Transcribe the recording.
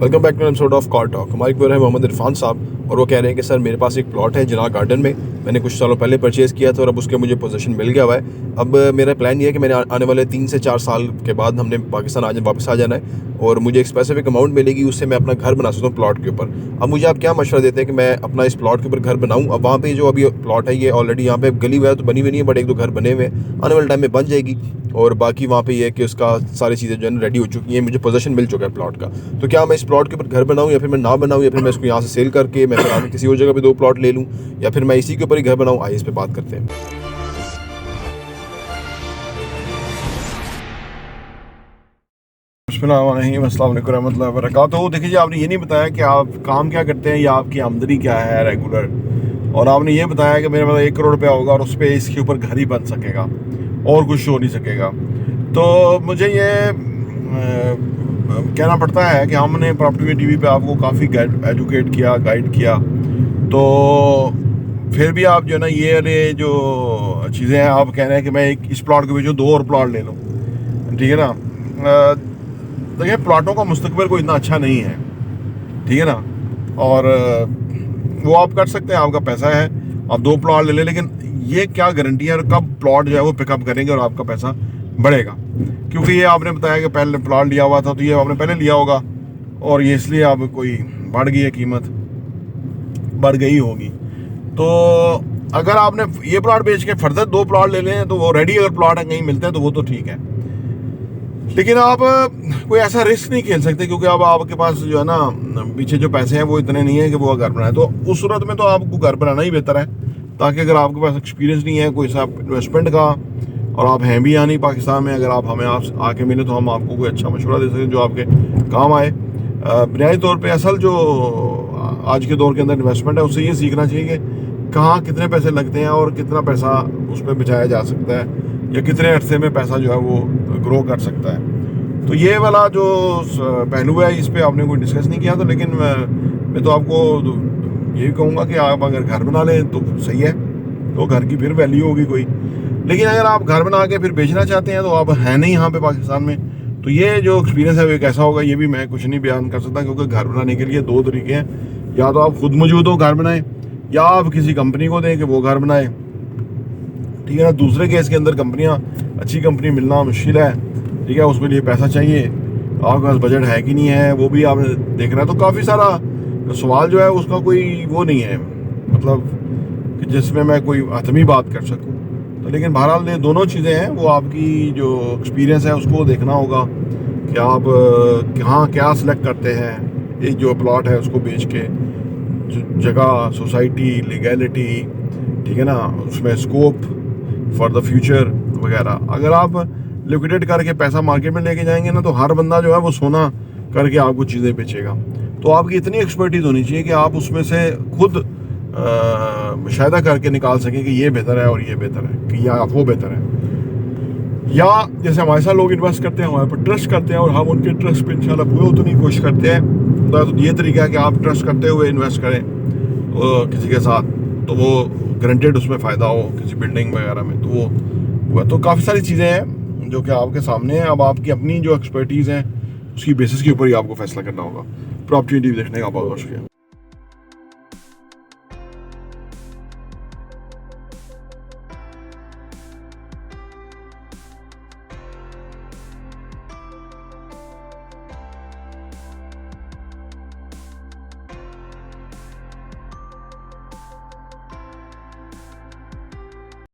Welcome back to episode of car talk. हमारे एक है मोहम्मद इरफान साहब और वो कह रहे हैं कि सर मेरे पास एक प्लॉट है जिनाह गार्डन में, मैंने कुछ सालों पहले परचेज़ किया था और अब उसके मुझे पोजीशन मिल गया हुआ है। अब मेरा प्लान ये है कि मैंने आने वाले 3 से 4 साल के बाद हमने पाकिस्तान वापस आ जाना है और मुझे एक स्पेसिफिक अमाउंट मिलेगी, उससे मैं अपना घर बना सकता हूँ प्लॉट के ऊपर। अब मुझे आप क्या मशवरा देते हैं कि मैं अपना इस प्लॉट के ऊपर घर बनाऊँ? अब वहाँ पे जो अभी प्लॉट है ये ऑलरेडी यहाँ पे गली हुआ है तो बनी हुई नहीं है, बट 1-2 घर बने हुए हैं, आने वाले टाइम में बन जाएगी। और बाकी वहाँ पे ये है कि उसका सारी चीज़ें जो है रेडी हो चुकी हैं, मुझे पोजीशन मिल चुका है प्लॉट का। तो क्या मैं इस प्लॉट के ऊपर घर बनाऊँ या फिर मैं ना बनाऊँ, या फिर मैं इसको यहाँ से सेल करके मैं फिर आगे किसी और जगह पे 2 प्लॉट ले लूँ, या फिर मैं इसी के ऊपर ही घर बनाऊँ? आइए इस पे बात करते हैं। तो देखिए जी, आपने ये नहीं बताया कि आप काम क्या करते हैं या आपकी आमदनी क्या है रेगुलर, और आपने ये बताया कि मेरे पास 1 करोड़ रुपया होगा और उस पर इसके ऊपर घर ही बन सकेगा और कुछ हो नहीं सकेगा। तो मुझे ये कहना पड़ता है कि हमने प्रॉपर्टी टीवी पे आपको काफ़ी एजुकेट किया, गाइड किया, तो फिर भी आप जो है ना ये जो चीज़ें हैं आप कह रहे हैं कि मैं इस प्लॉट के बीच 2 और प्लॉट ले लूँ, ठीक है ना। देखिए, प्लॉटों का मुस्तकबिल कोई इतना अच्छा नहीं है, ठीक है ना, और वो आप कर सकते हैं, आपका पैसा है, आप 2 प्लॉट ले लें, लेकिन ये क्या गारंटी है कब प्लॉट जो है वो पिकअप करेंगे और आपका पैसा बढ़ेगा? क्योंकि ये आपने बताया कि पहले प्लॉट लिया हुआ था तो ये आपने पहले लिया होगा और ये इसलिए अब कोई बढ़ गई है, कीमत बढ़ गई होगी। तो अगर आपने ये प्लॉट बेच के फर्दर 2 प्लॉट ले लें तो वो रेडी अगर प्लॉट कहीं मिलते हैं तो वो तो ठीक है, लेकिन आप कोई ऐसा रिस्क नहीं खेल सकते क्योंकि अब आपके पास जो है ना पीछे जो पैसे हैं वो इतने नहीं है कि वो घर बनाए। तो उस सूरत में तो आपको घर बनाना ही बेहतर है, ताकि अगर आपके पास एक्सपीरियंस नहीं है कोई सा इन्वेस्टमेंट का और आप हैं भी यहाँ नहीं पाकिस्तान में, अगर आप हमें आप आके मिले तो हम आपको कोई अच्छा मशवरा दे सकें जो आपके काम आए। बुनियादी तौर पर असल जो आज के दौर के अंदर इन्वेस्टमेंट है उससे ये सीखना चाहिए कि कहाँ कितने पैसे लगते हैं और कितना पैसा उसमें बचाया जा सकता है या कितने अरसे में पैसा जो है वो ग्रो कर सकता है। तो ये वाला जो पहलू है इस पे आपने कोई डिस्कस नहीं किया, तो लेकिन मैं तो आपको यही कहूँगा कि आप अगर घर बना लें तो सही है, तो घर की फिर वैल्यू होगी कोई। लेकिन अगर आप घर बना के फिर बेचना चाहते हैं तो आप हैं नहीं यहाँ पे पाकिस्तान में, तो ये जो एक्सपीरियंस है वो कैसा होगा ये भी मैं कुछ नहीं बयान कर सकता, क्योंकि घर बनाने के लिए 2 तरीके हैं, या तो आप खुद मौजूद हो घर बनाएं या आप किसी कंपनी को दें कि वो घर बनाए, ठीक है ना। दूसरे केस के अंदर कंपनियां, अच्छी कंपनी मिलना मुश्किल है, ठीक है, उसके लिए पैसा चाहिए, आपके पास बजट है कि नहीं है वो भी आपने देखना है। तो काफ़ी सारा सवाल जो है उसका कोई वो नहीं है, मतलब कि जिसमें मैं कोई हतमी बात कर सकूं। तो लेकिन बहरहाल ये दोनों चीज़ें हैं, वो आपकी जो एक्सपीरियंस है उसको देखना होगा कि आप कहाँ क्या सिलेक्ट करते हैं। एक जो प्लॉट है उसको बेच के जगह, सोसाइटी, लीगैलिटी, ठीक है ना, उसमें स्कोप फॉर द फ्यूचर वगैरह। अगर आप लिक्विडेट करके पैसा मार्केट में लेके जाएंगे ना तो हर बंदा जो है वो सोना करके आपको चीज़ें बेचेगा। तो आपकी इतनी एक्सपर्टीज होनी चाहिए कि आप उसमें से खुद मुशाहिदा करके निकाल सकें कि ये बेहतर है और ये बेहतर है, कि या वो बेहतर है। या जैसे हमारे साथ लोग इन्वेस्ट करते हैं, हमारे पर ट्रस्ट करते हैं और हम उनके ट्रस्ट पे इंशाल्लाह पूरा उतनी कोशिश करते हैं। तो ये तरीका है कि आप ट्रस्ट करते हुए इन्वेस्ट करें किसी के साथ, तो वो गारंटेड उसमें फ़ायदा हो किसी बिल्डिंग वगैरह में। तो वो तो काफ़ी सारी चीज़ें हैं जो कि आपके सामने हैं। अब आपकी अपनी जो एक्सपर्टीज़ है उसकी बेसिस के ऊपर ही आपको फैसला करना होगा। प्रॉपर्टी टीवी देखने का बहुत बहुत शुक्रिया।